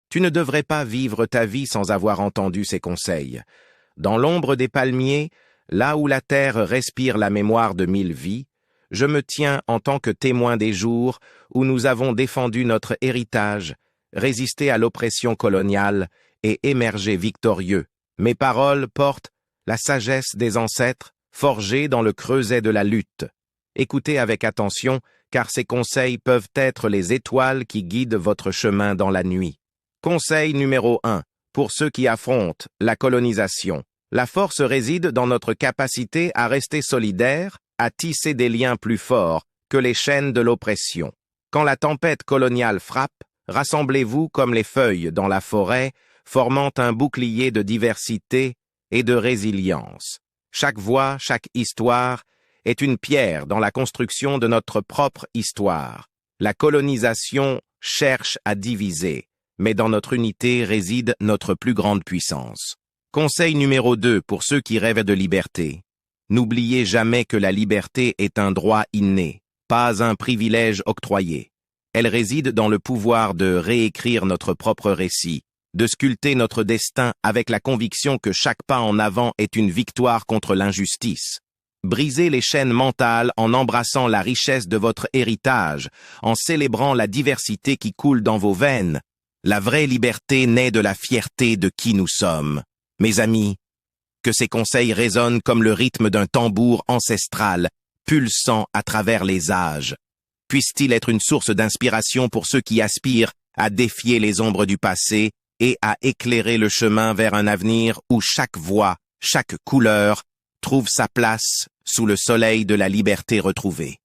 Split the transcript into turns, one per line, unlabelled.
Tu ne devrais pas vivre ta vie sans avoir entendu ces conseils. Dans l'ombre des palmiers, là où la terre respire la mémoire de 1000 vies, je me tiens en tant que témoin des jours où nous avons défendu notre héritage, résisté à l'oppression coloniale et émergé victorieux. Mes paroles portent la sagesse des ancêtres, forgée dans le creuset de la lutte. Écoutez avec attention, car ces conseils peuvent être les étoiles qui guident votre chemin dans la nuit. Conseil numéro 1. Pour ceux qui affrontent la colonisation. La force réside dans notre capacité à rester solidaires, à tisser des liens plus forts que les chaînes de l'oppression. Quand la tempête coloniale frappe, rassemblez-vous comme les feuilles dans la forêt, formant un bouclier de diversité et de résilience. Chaque voix, chaque histoire est une pierre dans la construction de notre propre histoire. La colonisation cherche à diviser, mais dans notre unité réside notre plus grande puissance. Conseil numéro 2 pour ceux qui rêvent de liberté. N'oubliez jamais que la liberté est un droit inné, pas un privilège octroyé. Elle réside dans le pouvoir de réécrire notre propre récit, de sculpter notre destin avec la conviction que chaque pas en avant est une victoire contre l'injustice. Brisez les chaînes mentales en embrassant la richesse de votre héritage, en célébrant la diversité qui coule dans vos veines. La vraie liberté naît de la fierté de qui nous sommes. Mes amis, que ces conseils résonnent comme le rythme d'un tambour ancestral, pulsant à travers les âges. Puisse-t-il être une source d'inspiration pour ceux qui aspirent à défier les ombres du passé et à éclairer le chemin vers un avenir où chaque voix, chaque couleur, trouve sa place sous le soleil de la liberté retrouvée.